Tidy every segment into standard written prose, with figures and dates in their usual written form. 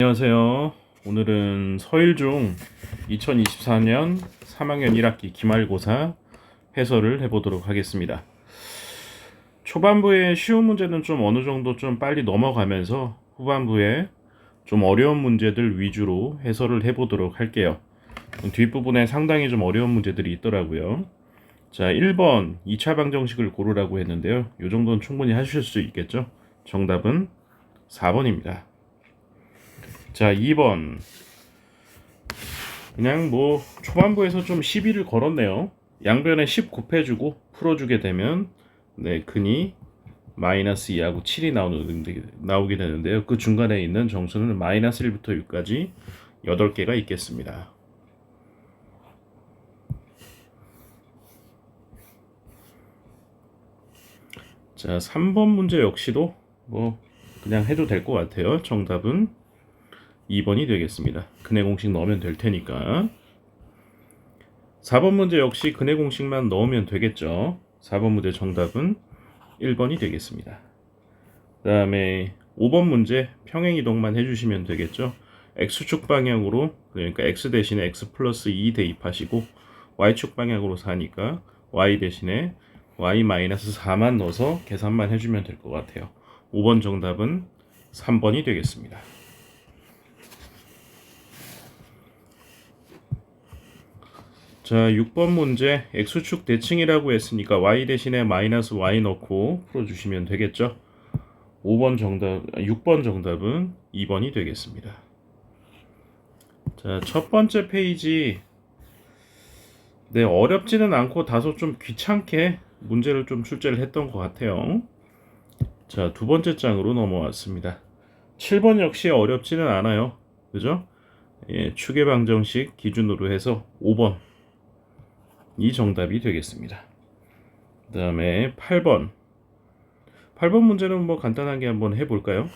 안녕하세요. 오늘은 서일중 2024년 3학년 1학기 기말고사 해설을 해보도록 하겠습니다. 초반부에 쉬운 문제는 좀 어느 정도 좀 빨리 넘어가면서 후반부에 좀 어려운 문제들 위주로 해설을 해보도록 할게요. 뒷부분에 상당히 좀 어려운 문제들이 있더라고요. 자, 1번 2차 방정식을 고르라고 했는데요. 이 정도는 충분히 하실 수 있겠죠? 정답은 4번입니다. 자, 2번. 그냥 뭐 초반부에서 좀 시비를 걸었네요. 양변에 10 곱해주고 풀어주게 되면 근이 마이너스 2하고 7이 나오게 되는데요. 그 중간에 있는 정수는 마이너스 1부터 6까지 8개가 있겠습니다. 자, 3번 문제 역시도 뭐 그냥 해도 될 것 같아요. 정답은 2번이 되겠습니다. 근해 공식 넣으면 될 테니까. 4번 문제 역시 근해 공식만 넣으면 되겠죠. 4번 문제 정답은 1번이 되겠습니다. 그 다음에 5번 문제 평행이동만 해주시면 되겠죠. X축 방향으로, 그러니까 X 대신에 X 플러스 2 대입하시고 Y축 방향으로 4니까 Y 대신에 Y 마이너스 4만 넣어서 계산만 해주면 될 것 같아요. 5번 정답은 3번이 되겠습니다. 자, 6번 문제 X축 대칭이라고 했으니까 Y 대신에 마이너스 Y 넣고 풀어주시면 되겠죠. 6번 정답은 2번이 되겠습니다. 자, 첫 번째 페이지. 어렵지는 않고 다소 좀 귀찮게 문제를 좀 출제를 했던 것 같아요. 자, 두 번째 장으로 넘어왔습니다. 7번 역시 어렵지는 않아요. 그죠? 예, 추계 방정식 기준으로 해서 5번. 이 정답이 되겠습니다. 그 다음에 8번. 8번 문제는 뭐 간단하게 한번 해볼까요?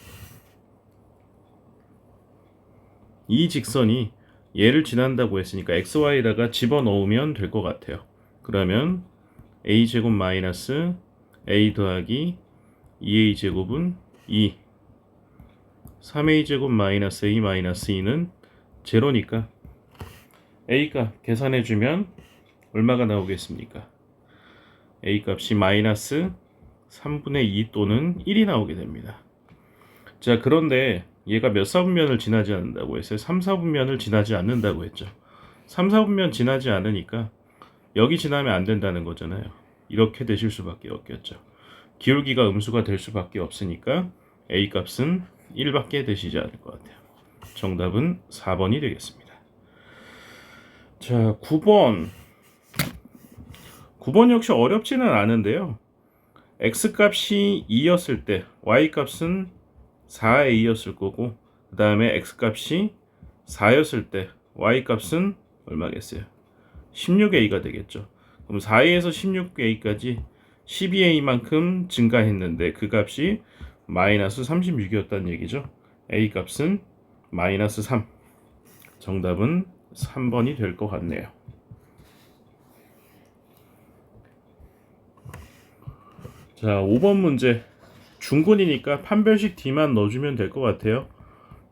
이 직선이 얘를 지난다고 했으니까 xy에다가 집어넣으면 될 것 같아요. 그러면 a제곱 마이너스 a 더하기 2a제곱은 2, 3a제곱 마이너스 a 마이너스 2는 제로니까 a값 계산해주면 얼마가 나오겠습니까? a값이 마이너스 3분의 2 또는 1이 나오게 됩니다. 자, 그런데 얘가 몇 사분면을 지나지 않는다고 했어요? 3, 4분면을 지나지 않는다고 했죠. 3, 4분면 지나지 않으니까 여기 지나면 안 된다는 거잖아요. 이렇게 되실 수밖에 없겠죠. 기울기가 음수가 될 수밖에 없으니까 A 값은 1밖에 되시지 않을 것 같아요. 정답은 4번이 되겠습니다. 자, 9번. 9번 역시 어렵지는 않은데요. X값이 2였을 때 Y값은 4a였을 거고, 그 다음에 x값이 4였을 때 y값은 얼마겠어요? 16a가 되겠죠. 그럼 4a에서 16a까지 12a만큼 증가했는데 그 값이 마이너스 36이었다는 얘기죠. a값은 마이너스 3. 정답은 3번이 될 것 같네요. 자, 5번 문제. 중근이니까 판별식 D만 넣어주면 될 것 같아요.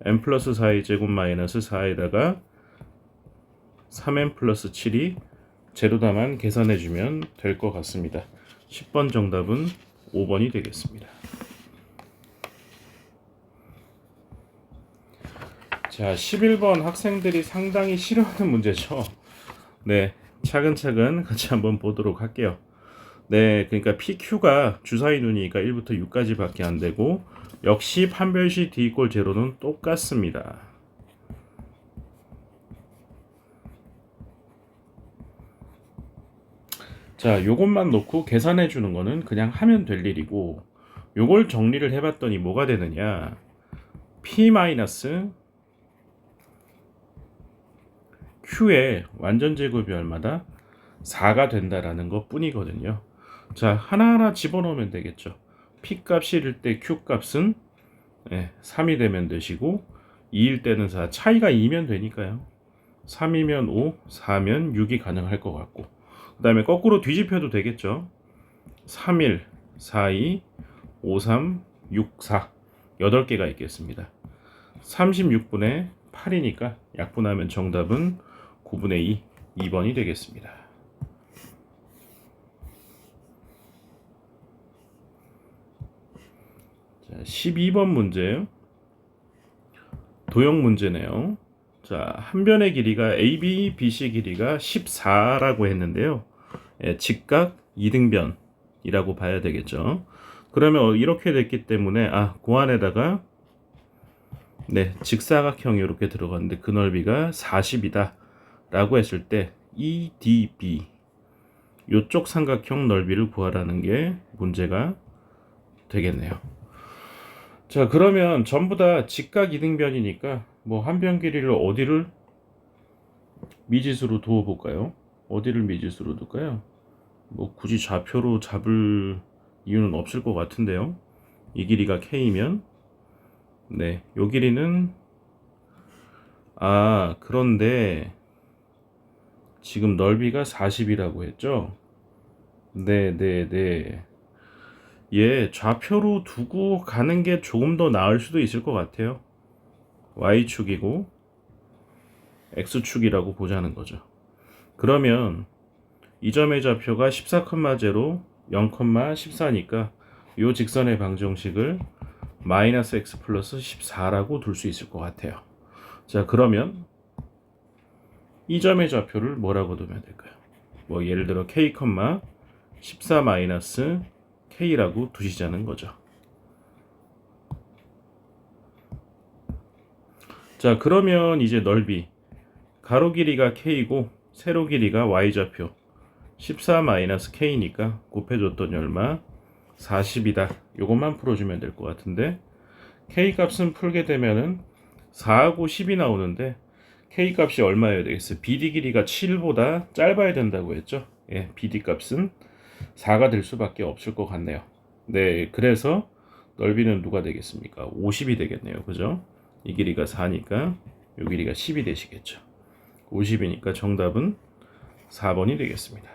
n 플러스 4의 제곱 마이너스 4에다가 3n 플러스 7이 제로다만 계산해주면 될 것 같습니다. 10번 정답은 5번이 되겠습니다. 자, 11번 학생들이 상당히 싫어하는 문제죠. 네, 차근차근 같이 한번 보도록 할게요. 네, 그러니까 PQ가 주사위 눈이니까 1부터 6까지밖에 안 되고, 역시 판별식 D = 0는 똑같습니다. 자, 요것만 놓고 계산해 주는 거는 그냥 하면 될 일이고, 요걸 정리를 해봤더니 뭐가 되느냐? P- Q의 완전 제곱이 얼마다? 4가 된다라는 것 뿐이거든요. 자, 하나하나 집어넣으면 되겠죠. P 값일 때 Q 값은 3이 되면 되시고, 2일 때는 4, 차이가 2면 되니까요. 3이면 5, 4면 6이 가능할 것 같고, 그 다음에 거꾸로 뒤집혀도 되겠죠. 3일, 4, 2, 5, 3, 6, 4 8개가 있겠습니다. 36분의 8이니까 약분하면 정답은 9분의 2, 2번이 되겠습니다. 자, 12번 문제요. 도형 문제네요. 자, 한 변의 길이가 AB, BC 길이가 14라고 했는데요. 예, 직각 2등변이라고 봐야 되겠죠. 그러면 이렇게 됐기 때문에 그 안에다가 직사각형이 이렇게 들어갔는데 그 넓이가 40이다 라고 했을 때 EDB 요쪽 삼각형 넓이를 구하라는 게 문제가 되겠네요. 자, 그러면 전부 다 직각 이등변이니까 뭐 한 변 길이를 어디를 미지수로 두어 볼까요? 어디를 미지수로 둘까요? 뭐 굳이 좌표로 잡을 이유는 없을 것 같은데요. 이 길이가 K면 요 길이는 그런데 지금 넓이가 40이라고 했죠? 예, 좌표로 두고 가는 게 조금 더 나을 수도 있을 것 같아요. Y축이고 X축이라고 보자는 거죠. 그러면 이 점의 좌표가 14,0, 0,14니까 이 직선의 방정식을 마이너스 x 플러스 14라고 둘 수 있을 것 같아요. 자, 그러면 이 점의 좌표를 뭐라고 두면 될까요? 뭐 예를 들어 k, 14 마이너스 k라고 두시자는 거죠. 자, 그러면 이제 넓이 가로 길이가 k이고 세로 길이가 y좌표 14 마이너스 k니까 곱해줬더니 얼마? 40이다. 요것만 풀어주면 될 것 같은데 k 값은 풀게 되면은 4하고 10이 나오는데 k 값이 얼마여야 되겠어요? BD 길이가 7보다 짧아야 된다고 했죠? 예, BD 값은 4가 될 수밖에 없을 것 같네요. 네, 그래서 넓이는 누가 되겠습니까? 50이 되겠네요. 그죠? 이 길이가 4니까 이 길이가 10이 되시겠죠. 50이니까 정답은 4번이 되겠습니다.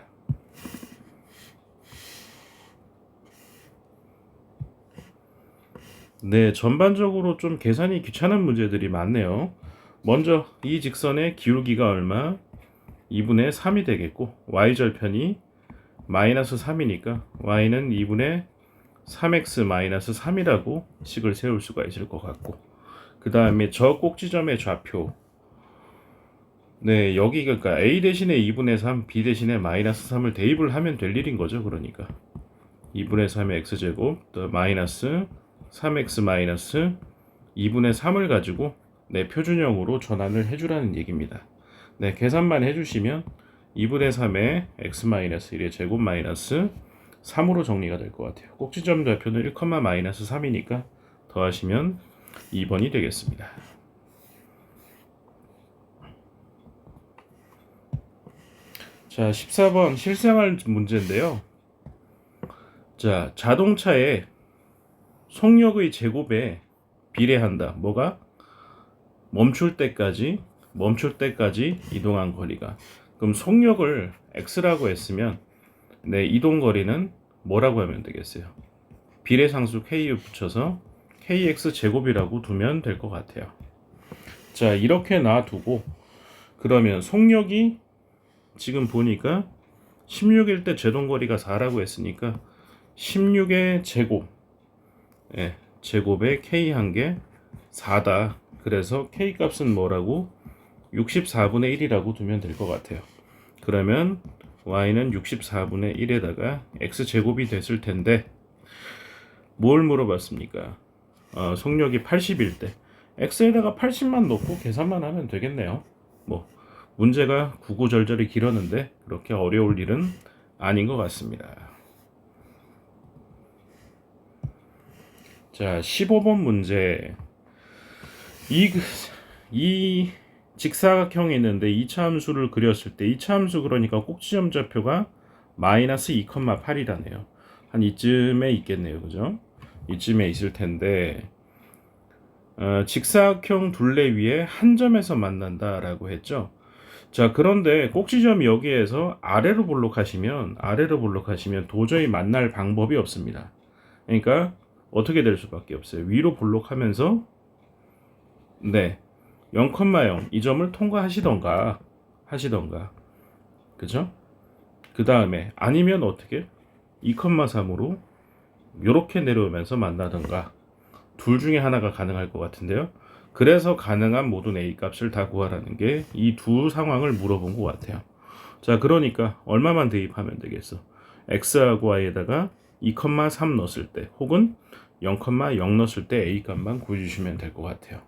네, 전반적으로 좀 계산이 귀찮은 문제들이 많네요. 먼저 이 직선의 기울기가 얼마? 2분의 3이 되겠고 y절편이 마이너스 3이니까 y는 2분의 3x 마이너스 3이라고 식을 세울 수가 있을 것 같고 그 다음에 저 꼭지점의 좌표 여기 그러니까 a 대신에 2분의 3, b 대신에 마이너스 3을 대입을 하면 될 일인 거죠. 그러니까 2분의 3의 x제곱 더 마이너스 3x 마이너스 2분의 3을 가지고 표준형으로 전환을 해주라는 얘기입니다. 계산만 해주시면 2분의 3의 x 마이너스 1의 제곱 마이너스 3으로 정리가 될 것 같아요. 꼭지점 좌표는 1, 마이너스 3이니까 더하시면 2번이 되겠습니다. 자, 14번 실생활 문제인데요. 자, 자동차의 속력의 제곱에 비례한다. 뭐가? 멈출 때까지 이동한 거리가. 그럼 속력을 x라고 했으면 이동 거리는 뭐라고 하면 되겠어요? 비례상수 k에 붙여서 kx 제곱이라고 두면 될 것 같아요. 자, 이렇게 놔두고 그러면 속력이 지금 보니까 16일 때 제동거리가 4라고 했으니까 16의 제곱 제곱에 k 한 게 4다. 그래서 k 값은 뭐라고? 64분의 1이라고 두면 될 것 같아요. 그러면 y는 64분의 1에다가 x제곱이 됐을 텐데 뭘 물어봤습니까? 속력이 80일 때 x에다가 80만 넣고 계산만 하면 되겠네요. 뭐 문제가 구구절절히 길었는데 그렇게 어려울 일은 아닌 것 같습니다. 자, 15번 문제. 이 직사각형이 있는데 2차 함수를 그렸을 때 2차 함수 그러니까 꼭지점 좌표가 마이너스 2,8이라네요. 한 이쯤에 있겠네요. 그죠? 이쯤에 있을 텐데 직사각형 둘레 위에 한 점에서 만난다라고 했죠. 자, 그런데 꼭지점이 여기에서 아래로 볼록하시면 도저히 만날 방법이 없습니다. 그러니까 어떻게 될 수밖에 없어요. 위로 볼록하면서 네, 0,0 이 점을 통과하시던가 그죠? 그 다음에 아니면 어떻게 2,3으로 요렇게 내려오면서 만나던가 둘 중에 하나가 가능할 것 같은데요. 그래서 가능한 모든 A 값을 다 구하라는 게 이 두 상황을 물어본 것 같아요. 자, 그러니까 얼마만 대입하면 되겠어? x하고 y에다가 2,3 넣었을 때 혹은 0,0 넣었을 때 a 값만 구해주시면 될 것 같아요.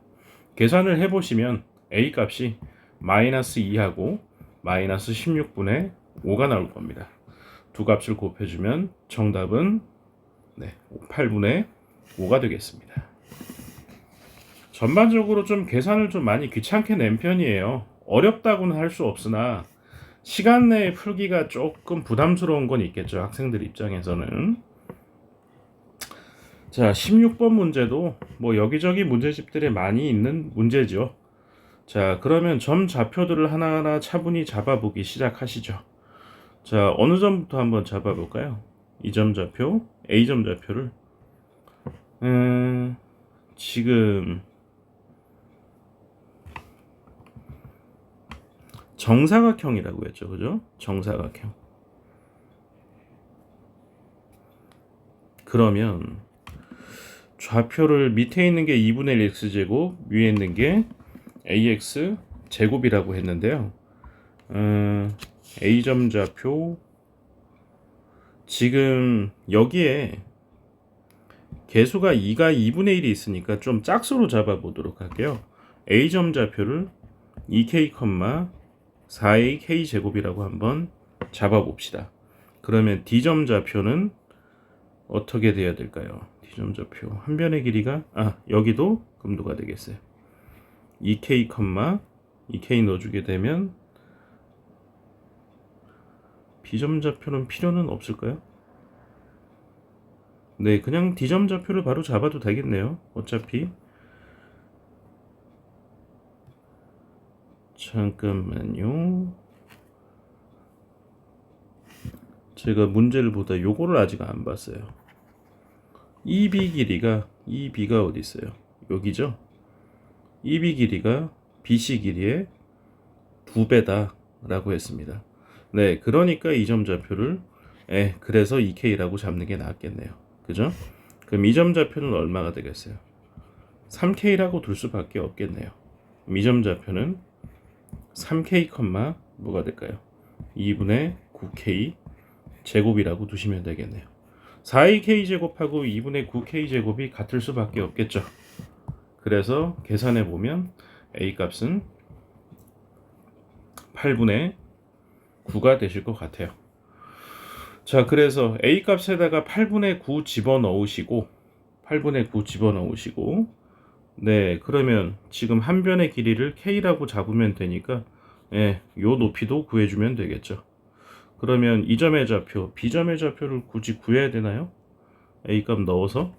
계산을 해보시면 a 값이 마이너스 2하고 마이너스 16분의 5가 나올 겁니다. 두 값을 곱해주면 정답은 8분의 5가 되겠습니다. 전반적으로 좀 계산을 좀 많이 귀찮게 낸 편이에요. 어렵다고는 할 수 없으나 시간 내에 풀기가 조금 부담스러운 건 있겠죠. 학생들 입장에서는. 자, 16번 문제도 뭐 여기저기 문제집들에 많이 있는 문제죠. 자, 그러면 점 좌표들을 하나하나 차분히 잡아보기 시작하시죠. 자, 어느 점부터 한번 잡아볼까요? 이 점 좌표, A점 좌표를 지금 정사각형이라고 했죠. 그죠? 정사각형. 그러면 좌표를 밑에 있는 게 2분의 1 x제곱, 위에 있는 게 ax 제곱이라고 했는데요. A점 좌표 지금 여기에 개수가 2가 2분의 1이 있으니까 좀 짝수로 잡아보도록 할게요. A점 좌표를 2k, 4a k 제곱이라고 한번 잡아봅시다. 그러면 D점 좌표는 어떻게 돼야 될까요? D점 좌표 한 변의 길이가 여기도 금도가 되겠어요. 2k, 2k 넣어주게 되면 B점 좌표는 필요는 없을까요? 네, 그냥 D점 좌표를 바로 잡아도 되겠네요. 어차피 잠깐만요. 제가 문제를 보다 요거를 아직 안 봤어요. EB 길이가 EB가 어디 있어요? 여기죠? EB 길이가 BC 길이의 2배다 라고 했습니다. 네, 그러니까 이 점 좌표를 그래서 2K라고 잡는 게 낫겠네요. 그죠? 그럼 이 점 좌표는 얼마가 되겠어요? 3K라고 둘 수밖에 없겠네요. 이 점 좌표는 3K, 뭐가 될까요? 2분의 9K 제곱이라고 두시면 되겠네요. 4K 제곱하고 2분의 9K 제곱이 같을 수밖에 없겠죠. 그래서 계산해 보면 A 값은 8분의 9가 되실 것 같아요. 자, 그래서 A 값에다가 8분의 9 집어넣으시고 네, 그러면 지금 한 변의 길이를 K라고 잡으면 되니까 요 높이도 구해주면 되겠죠. 그러면 이 점의 좌표, B점의 좌표를 굳이 구해야 되나요? A 값 넣어서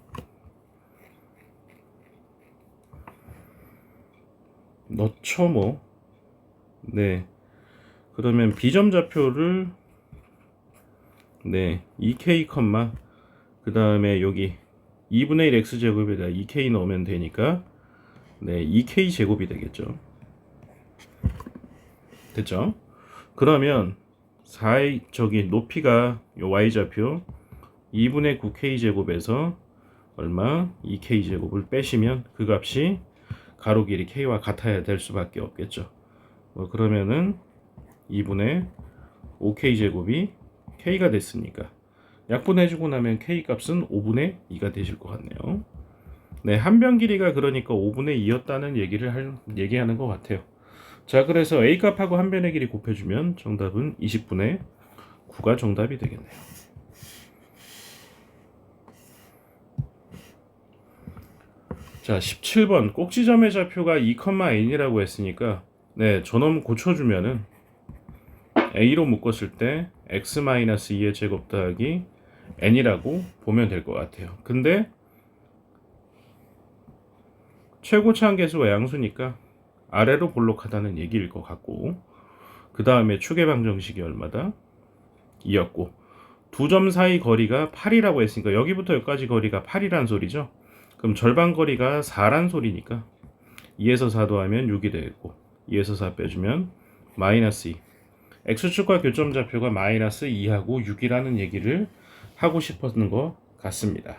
넣죠 뭐. 네, 그러면 B점 좌표를 2K, 그 다음에 여기 2분의 1 x제곱에다 2K 넣으면 되니까 2K 제곱이 되겠죠. 됐죠? 그러면 4의 높이가 요 y좌표 2분의 9K 제곱에서 얼마? 2K 제곱을 빼시면 그 값이 가로 길이 K와 같아야 될 수밖에 없겠죠. 그러면은 2분의 5K 제곱이 K가 됐으니까 약분해주고 나면 K 값은 5분의 2가 되실 것 같네요. 네, 한 변 길이가 그러니까 5분의 2였다는 얘기하는 것 같아요. 자, 그래서 A 값하고 한 변의 길이 곱해주면 정답은 20분의 9가 정답이 되겠네요. 자, 17번 꼭지점의 좌표가 2,n이라고 했으니까 저놈 고쳐주면은 A로 묶었을 때 x-2의 제곱 더하기 n이라고 보면 될 것 같아요. 근데 최고차항 계수가 양수니까 아래로 볼록하다는 얘기일 것 같고, 그 다음에 축의 방정식이 얼마다? 2였고 두 점 사이 거리가 8이라고 했으니까 여기부터 여기까지 거리가 8이란 소리죠. 그럼 절반 거리가 4란 소리니까 2에서 4 더하면 6이 되겠고 2에서 4 빼주면 마이너스 2. x축과 교점좌표가 마이너스 2하고 6이라는 얘기를 하고 싶었는 것 같습니다.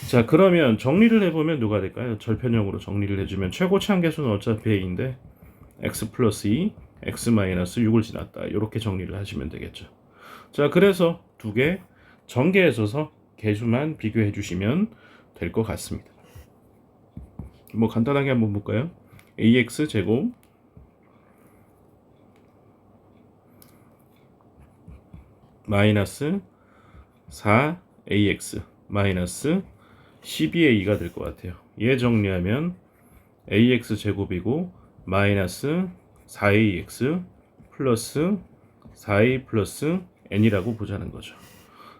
자, 그러면 정리를 해보면 누가 될까요? 절편형으로 정리를 해주면 최고치 한계수는 어차피 a인데 x 플러스 2, x 마이너스 6을 지났다. 이렇게 정리를 하시면 되겠죠. 자, 그래서 두 개 전개해줘서 개수만 비교해 주시면 될 것 같습니다. 뭐 간단하게 한번 볼까요? ax 제곱 마이너스 4ax 마이너스 12a가 될 것 같아요. 얘 정리하면 ax 제곱이고 마이너스 4ax 플러스 4a 플러스 n이라고 보자는 거죠.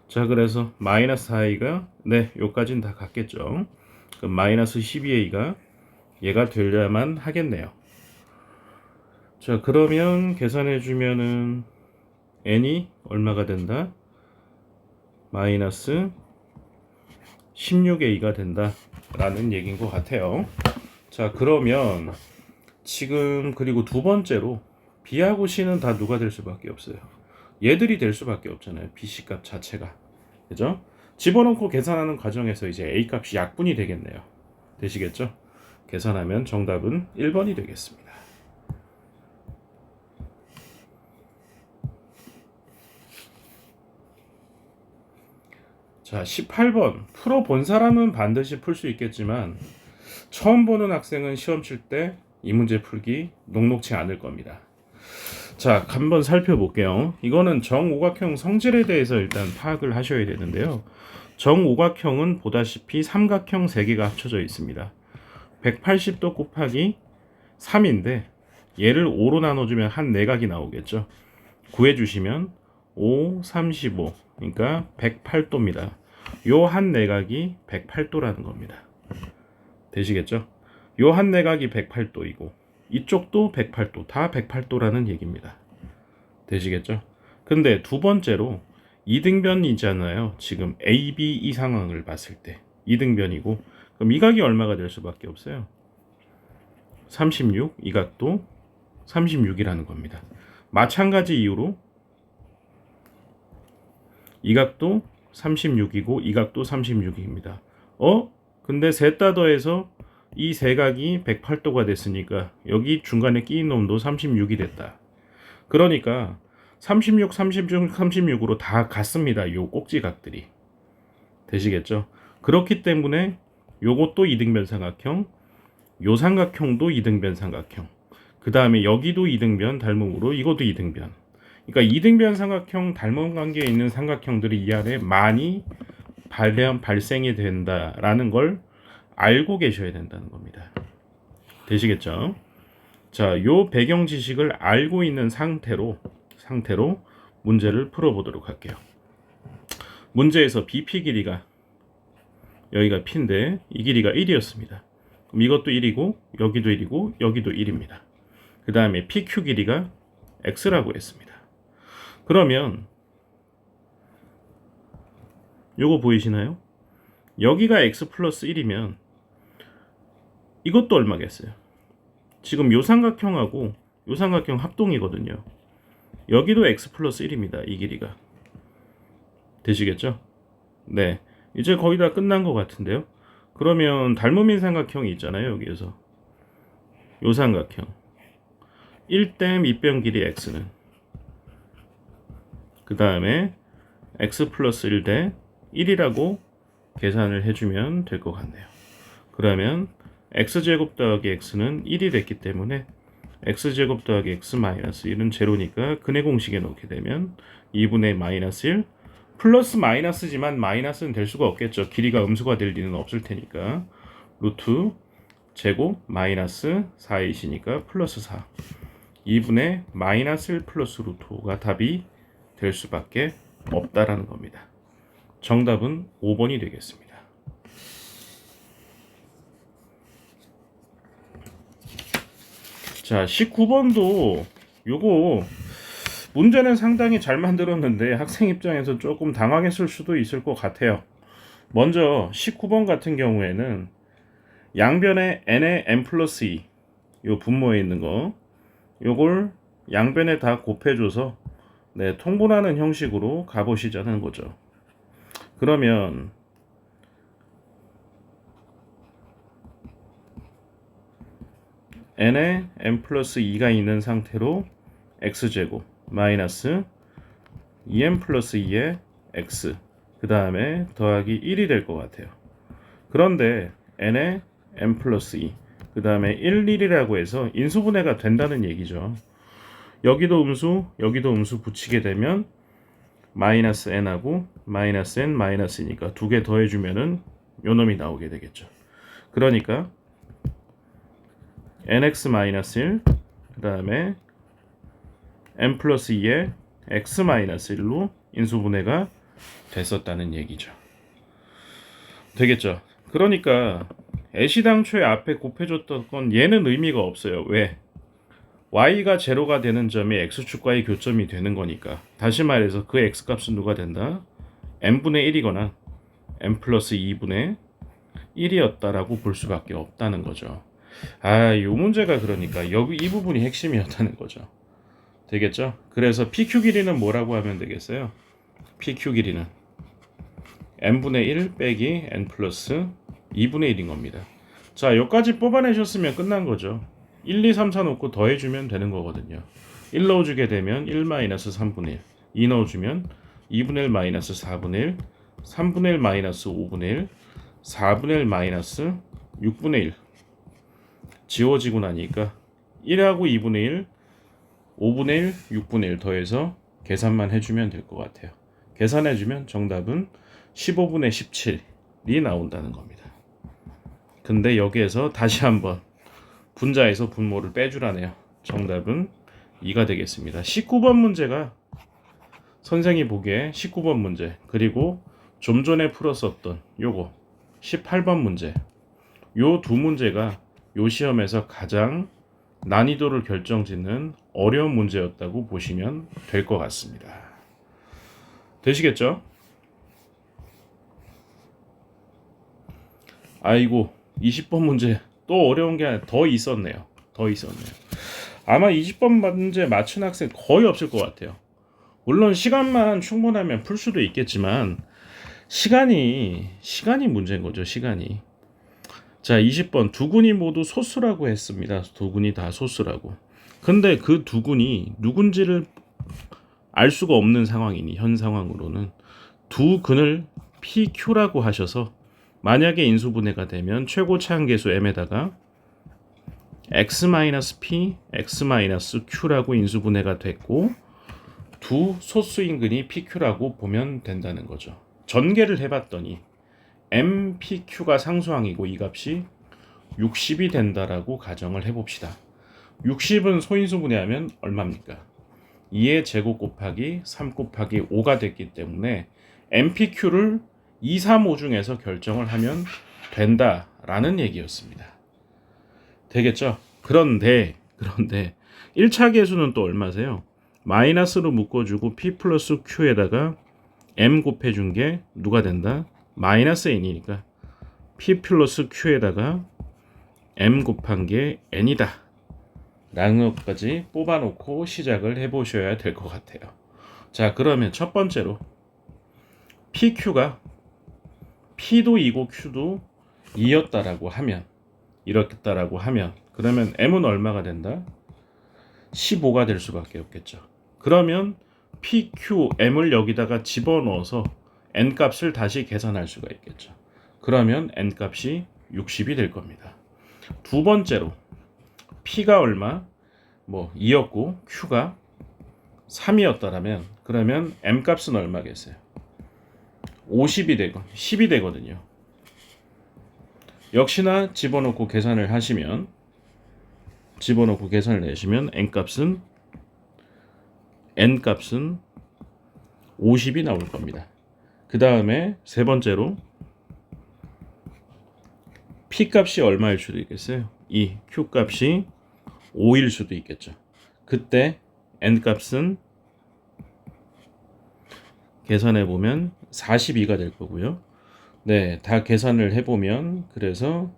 자, 그래서 마이너스 4a가 요까지는 다 같겠죠. 그럼 마이너스 12a가 얘가 되려야만 하겠네요. 자, 그러면 계산해 주면은 n이 얼마가 된다? 마이너스 16a가 된다 라는 얘기인 것 같아요. 자, 그러면 지금 그리고 두 번째로 b하고 c는 다 누가 될 수밖에 없어요. 얘들이 될 수밖에 없잖아요. bc 값 자체가. 그죠? 집어넣고 계산하는 과정에서 이제 a 값이 약분이 되겠네요. 되시겠죠? 계산하면 정답은 1번이 되겠습니다. 자, 18번. 풀어본 사람은 반드시 풀 수 있겠지만 처음 보는 학생은 시험 칠 때 이 문제 풀기 녹록치 않을 겁니다. 자, 한번 살펴볼게요. 이거는 정오각형 성질에 대해서 일단 파악을 하셔야 되는데요. 정오각형은 보다시피 삼각형 3개가 합쳐져 있습니다. 180도 곱하기 3인데 얘를 5로 나눠주면 한 내각이 나오겠죠. 구해주시면 5, 35, 그러니까 108도입니다. 요 한 내각이 108도라는 겁니다. 되시겠죠? 요 한 내각이 108도이고 이쪽도 108도, 다 108도라는 얘기입니다. 되시겠죠? 근데 두 번째로 이등변이잖아요. 지금 A, B 이 상황을 봤을 때 이등변이고 그럼 이 각이 얼마가 될 수밖에 없어요? 36, 이 각도 36이라는 겁니다. 마찬가지 이유로 이 각도 36이고 이 각도 36입니다. 근데 셋 다 더해서 이 세 각이 108도가 됐으니까 여기 중간에 끼인 놈도 36이 됐다. 그러니까 36, 36, 36으로 다 같습니다. 요 꼭지각들이. 되시겠죠? 그렇기 때문에 요것도 이등변 삼각형, 요 삼각형도 이등변 삼각형, 그 다음에 여기도 이등변 닮음으로 이것도 이등변. 그러니까 이등변 삼각형 닮음 관계에 있는 삼각형들이 이 안에 많이 발생이 된다라는 걸 알고 계셔야 된다는 겁니다. 되시겠죠? 자, 요 배경 지식을 알고 있는 상태로 문제를 풀어보도록 할게요. 문제에서 BP 길이가 여기가 P인데 이 길이가 1이었습니다. 그럼 이것도 1이고 여기도 1이고 여기도 1입니다. 그 다음에 PQ 길이가 X라고 했습니다. 그러면 요거 보이시나요? 여기가 X 플러스 1이면 이것도 얼마겠어요? 지금 요 삼각형하고 요 삼각형 합동이거든요. 여기도 X 플러스 1입니다. 이 길이가. 되시겠죠? 네. 이제 거의 다 끝난 것 같은데요. 그러면 닮음인 삼각형이 있잖아요. 여기에서. 요 삼각형. 1댐 2변 길이 X는 그 다음에 X 플러스 1대 1이라고 계산을 해주면 될 것 같네요. 그러면 x제곱 더하기 x는 1이 됐기 때문에 x제곱 더하기 x 마이너스 1은 제로니까 근의 공식에 넣게 되면 2분의 마이너스 1 플러스 마이너스지만 마이너스는 될 수가 없겠죠. 길이가 음수가 될 리는 없을 테니까 루트 제곱 마이너스 4이시니까 플러스 4 2분의 마이너스 1 플러스 루트 5가 답이 될 수밖에 없다라는 겁니다. 정답은 5번이 되겠습니다. 자, 19번도 요거 문제는 상당히 잘 만들었는데 학생 입장에서 조금 당황했을 수도 있을 것 같아요. 먼저 19번 같은 경우에는 양변에 n의 n 플러스 2 요 분모에 있는 거 요걸 양변에 다 곱해줘서 네, 통분하는 형식으로 가보시자는 거죠. 그러면 n에 n 플러스 2가 있는 상태로 x제곱 마이너스 2n 플러스 2의 x 그 다음에 더하기 1이 될 것 같아요. 그런데 n에 n 플러스 2 그 다음에 1, 1이라고 해서 인수분해가 된다는 얘기죠. 여기도 음수 여기도 음수 붙이게 되면 마이너스 n하고 마이너스 n 마이너스니까 두 개 더해주면은 요 놈이 나오게 되겠죠. 그러니까 nx 마이너스 1 그 다음에 n 플러스 2의 x 마이너스 1로 인수분해가 됐었다는 얘기죠. 되겠죠. 그러니까 애시당초에 앞에 곱해줬던 건 얘는 의미가 없어요. 왜? y가 제로가 되는 점이 x축과의 교점이 되는 거니까. 다시 말해서 그 x값은 누가 된다? n분의 1이거나 n 플러스 2분의 1이었다라고 볼 수밖에 없다는 거죠. 이 문제가 그러니까 여기 이 부분이 핵심이었다는 거죠. 되겠죠? 그래서 PQ 길이는 뭐라고 하면 되겠어요? PQ 길이는 n분의 1 빼기 n 플러스 2분의 1인 겁니다. 자, 여기까지 뽑아내셨으면 끝난 거죠. 1, 2, 3, 4 놓고 더해주면 되는 거거든요. 1 넣어주게 되면 1 마이너스 3분의 1, 2 넣어주면 2분의 1 마이너스 4분의 1, 3분의 1 마이너스 5분의 1, 4분의 1 마이너스 6분의 1 지워지고 나니까 1하고 2분의 1, 5분의 1, 6분의 1 더해서 계산만 해주면 될 것 같아요. 계산해주면 정답은 15분의 17이 나온다는 겁니다. 근데 여기에서 다시 한번 분자에서 분모를 빼주라네요. 정답은 2가 되겠습니다. 19번 문제가 선생이 보기에 19번 문제 그리고 좀 전에 풀었었던 요거 18번 문제 요 두 문제가 요 시험에서 가장 난이도를 결정짓는 어려운 문제였다고 보시면 될 것 같습니다. 되시겠죠? 아이고 20번 문제 또 어려운 게 더 있었네요. 아마 20번 문제 맞춘 학생 거의 없을 것 같아요. 물론 시간만 충분하면 풀 수도 있겠지만 시간이 문제인 거죠. 시간이. 자, 20번 두 군이 모두 소수라고 했습니다. 두 군이 다 소수라고. 근데 그 두 군이 누군지를 알 수가 없는 상황이니 현 상황으로는 두 근을 PQ라고 하셔서 만약에 인수분해가 되면 최고 차항계수 m에다가 x-p, x-q라고 인수분해가 됐고 두 소수인 근이 PQ라고 보면 된다는 거죠. 전개를 해봤더니 MPQ가 상수항이고 이 값이 60이 된다라고 가정을 해봅시다. 60은 소인수분해하면 얼마입니까? 2의 제곱 곱하기 3 곱하기 5가 됐기 때문에 MPQ를 2, 3, 5 중에서 결정을 하면 된다라는 얘기였습니다. 되겠죠? 그런데 1차 계수는 또 얼마세요? 마이너스로 묶어주고 P 플러스 Q에다가 M 곱해준 게 누가 된다? 마이너스 N이니까 P 플러스 Q에다가 M 곱한 게 N이다 라는 것까지 뽑아놓고 시작을 해보셔야 될 것 같아요. 자, 그러면 첫 번째로 PQ가 P도 2고 Q도 2였다라고 하면 이렇겠다라고 하면 그러면 M은 얼마가 된다? 15가 될 수밖에 없겠죠. 그러면 PQM을 여기다가 집어넣어서 N값을 다시 계산할 수가 있겠죠. 그러면 N값이 60이 될 겁니다. 두 번째로 P가 얼마? 2였고 Q가 3이었다라면 그러면 M값은 얼마겠어요? 50이 되고 10이 되거든요. 역시나 집어넣고 계산을 내시면 N값은 50이 나올 겁니다. 그 다음에 세 번째로 P값이 얼마일 수도 있겠어요? 이 Q값이 5일 수도 있겠죠. 그때 N값은 계산해보면 42가 될 거고요. 네, 다 계산을 해보면 그래서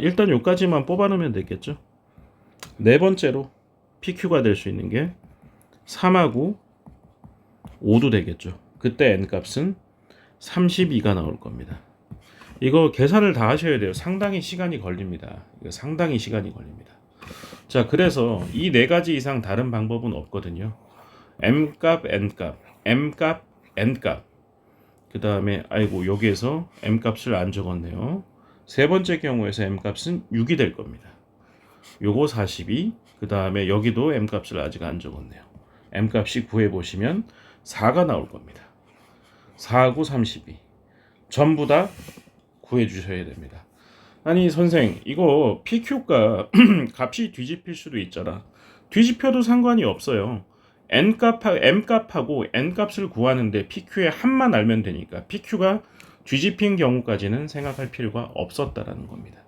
일단 요까지만 뽑아놓으면 되겠죠. 네 번째로 PQ가 될 수 있는 게 3하고 5도 되겠죠. 그때 n값은 32가 나올 겁니다. 이거 계산을 다 하셔야 돼요. 상당히 시간이 걸립니다. 이거 상당히 시간이 걸립니다. 자, 그래서 이 네 가지 이상 다른 방법은 없거든요. m값, n값, m값, n값. 그 다음에 아이고 여기에서 m값을 안 적었네요. 세 번째 경우에서 m값은 6이 될 겁니다. 요거 42. 그 다음에 여기도 m값을 아직 안 적었네요. m값이 구해보시면 4가 나올 겁니다. 4하고 32. 전부 다 구해주셔야 됩니다. 아니 선생 이거 PQ가 값이 뒤집힐 수도 있잖아. 뒤집혀도 상관이 없어요. m값하고 n값을 구하는데 PQ의 합만 알면 되니까 PQ가 뒤집힌 경우까지는 생각할 필요가 없었다라는 겁니다.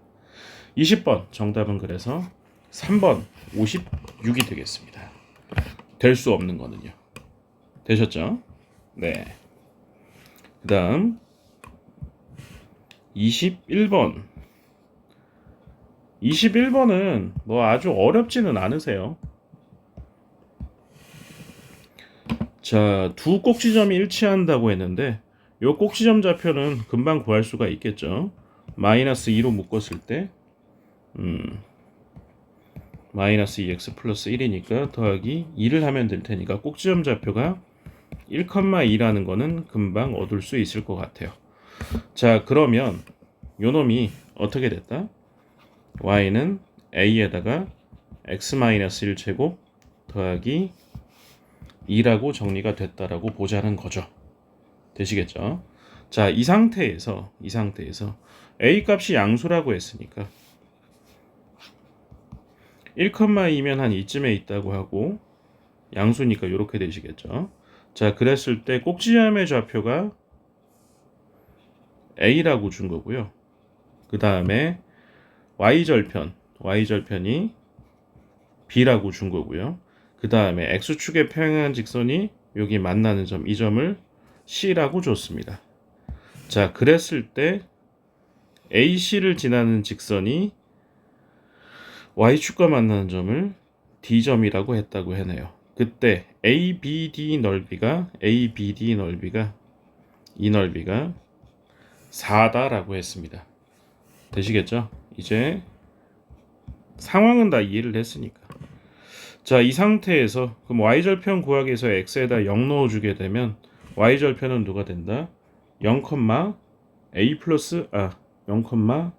20번 정답은 그래서 3번 56이 되겠습니다. 될 수 없는 거는요. 되셨죠? 네. 그 다음 21번 21번은 뭐 아주 어렵지는 않으세요. 자, 두 꼭지점이 일치한다고 했는데 요 꼭지점 좌표는 금방 구할 수가 있겠죠. 마이너스 2로 묶었을 때 마이너스 2x 플러스 1이니까 더하기 2를 하면 될 테니까 꼭지점 좌표가 1,2라는 거는 금방 얻을 수 있을 것 같아요. 자, 그러면 요 놈이 어떻게 됐다? y는 a에다가 x-1제곱 더하기 2라고 정리가 됐다라고 보자는 거죠. 되시겠죠? 자, 이 상태에서 a 값이 양수라고 했으니까 1,2면 한 이쯤에 있다고 하고 양수니까 이렇게 되시겠죠. 자, 그랬을 때 꼭지점의 좌표가 a라고 준 거고요. 그 다음에 y절편이 b라고 준 거고요. 그 다음에 x축에 평행한 직선이 여기 만나는 점, 이 점을 c라고 줬습니다. 자, 그랬을 때 AC를 지나는 직선이 y축과 만나는 점을 D점이라고 했다고 해내요. 그때 ABD 넓이가 이 넓이가 4다라고 했습니다. 되시겠죠? 이제 상황은 다 이해를 했으니까. 자, 이 상태에서 그럼 y절편 구하기 위해서 x에다 0 넣어주게 되면 y절편은 누가 된다? 0, a 플러스 0,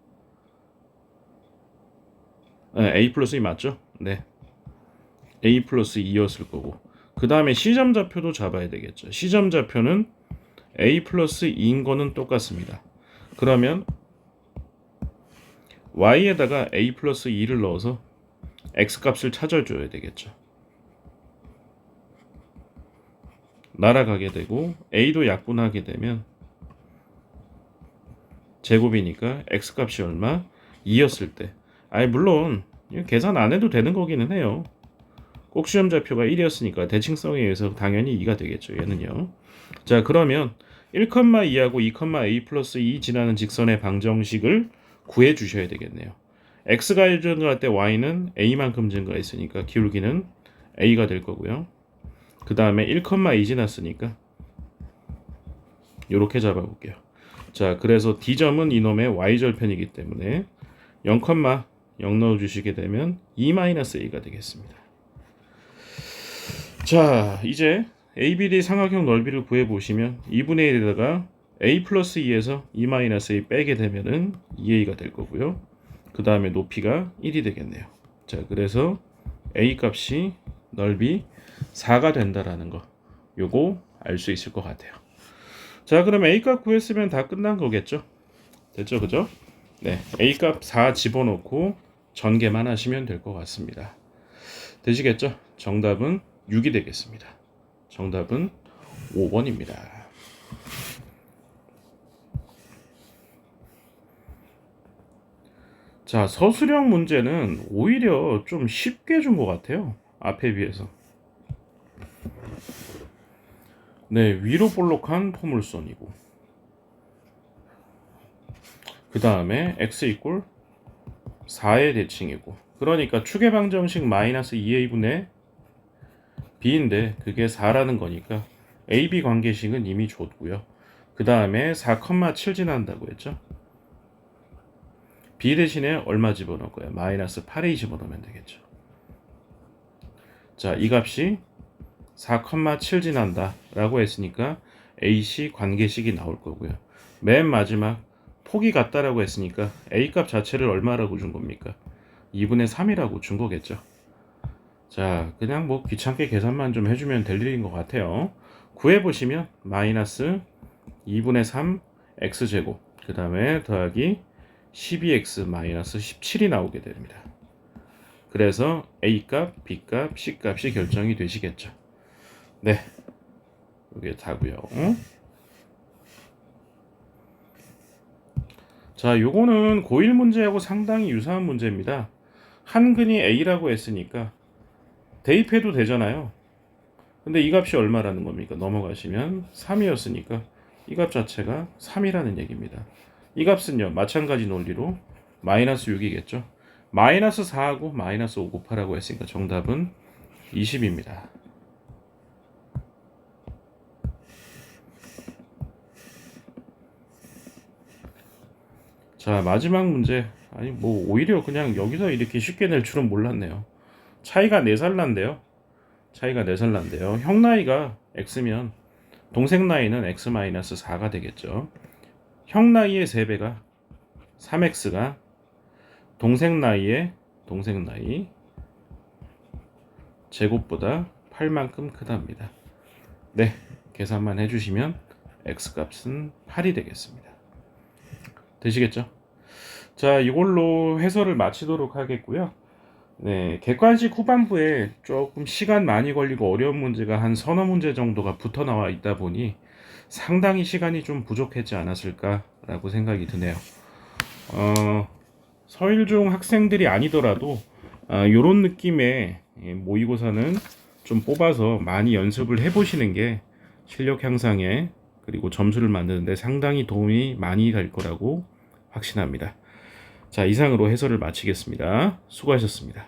a 플러스 2 맞죠? 네. a 플러스 2였을 거고 그 다음에 C점 좌표도 잡아야 되겠죠. C점 좌표는 a 플러스 2인 거는 똑같습니다. 그러면 y에다가 a 플러스 2를 넣어서 x값을 찾아줘야 되겠죠. 날아가게 되고 a도 약분하게 되면 제곱이니까 x값이 얼마? 2였을 때 물론 계산 안 해도 되는 거기는 해요. 꼭지점 좌표가 1이었으니까 대칭성에 의해서 당연히 2가 되겠죠. 얘는요. 자, 그러면 1,2하고 2,a 플러스 2 지나는 직선의 방정식을 구해 주셔야 되겠네요. x가 증가할 때 y는 a만큼 증가했으니까 기울기는 a가 될 거고요. 그 다음에 1,2 지났으니까 이렇게 잡아볼게요. 자, 그래서 D점은 이놈의 y절편이기 때문에 0, 넣어주시게 되면 2-a가 되겠습니다. 자, 이제 ABD 삼각형 넓이를 구해보시면 2분의 1에다가 a 플러스 2에서 2-a 빼게 되면은 2a가 될 거고요. 그 다음에 높이가 1이 되겠네요. 자, 그래서 a 값이 넓이 4가 된다라는 거 요거 알 수 있을 것 같아요. 자, 그럼 a 값 구했으면 다 끝난 거겠죠? 됐죠, 그죠? 네, a 값 4 집어넣고 전개만 하시면 될 것 같습니다. 되시겠죠? 정답은 6이 되겠습니다. 정답은 5번입니다. 자, 서술형 문제는 오히려 좀 쉽게 준 것 같아요. 앞에 비해서. 네, 위로 볼록한 포물선이고 그 다음에 x 이꼴 4의 대칭이고, 그러니까 축의 방정식 마이너스 2a분의 b인데 그게 4라는 거니까 ab 관계식은 이미 줬고요. 그 다음에 4,7 지난다고 했죠. b 대신에 얼마 집어넣을 거야? 마이너스 8a 집어넣으면 되겠죠. 자, 이 값이 4,7 지난다 라고 했으니까 AC 관계식이 나올 거고요. 맨 마지막 폭이 같다라고 했으니까 A 값 자체를 얼마라고 준 겁니까? 2분의 3이라고 준 거겠죠. 자, 그냥 뭐 귀찮게 계산만 좀 해주면 될 일인 것 같아요. 구해보시면 마이너스 2분의 3 x제곱 그 다음에 더하기 12x 마이너스 17이 나오게 됩니다. 그래서 A값, B값, C값이 결정이 되시겠죠. 네, 이게 다고요. 자, 요거는 고1 문제하고 상당히 유사한 문제입니다. 한근이 A라고 했으니까 대입해도 되잖아요. 근데 이 값이 얼마라는 겁니까? 넘어가시면 3이었으니까 이 값 자체가 3이라는 얘기입니다. 이 값은요, 마찬가지 논리로 마이너스 6이겠죠. 마이너스 4하고 마이너스 5 곱하라고 했으니까 정답은 20입니다. 자, 마지막 문제. 아니 뭐 오히려 그냥 여기서 이렇게 쉽게 낼 줄은 몰랐네요. 차이가 4살 난데요. 차이가 4살 난데요. 형 나이가 X면 동생 나이는 X-4가 되겠죠. 형 나이의 3배가 3X가 동생 나이 제곱보다 8만큼 크답니다. 네, 계산만 해주시면 X값은 8이 되겠습니다. 되시겠죠? 자, 이걸로 해설을 마치도록 하겠고요. 네, 객관식 후반부에 조금 시간 많이 걸리고 어려운 문제가 한 서너 문제 정도가 붙어 나와 있다 보니 상당히 시간이 좀 부족했지 않았을까라고 생각이 드네요. 서일중 학생들이 아니더라도 이런 느낌의 모의고사는 좀 뽑아서 많이 연습을 해보시는 게 실력 향상에 그리고 점수를 만드는데 상당히 도움이 많이 될 거라고 확신합니다. 자, 이상으로 해설을 마치겠습니다. 수고하셨습니다.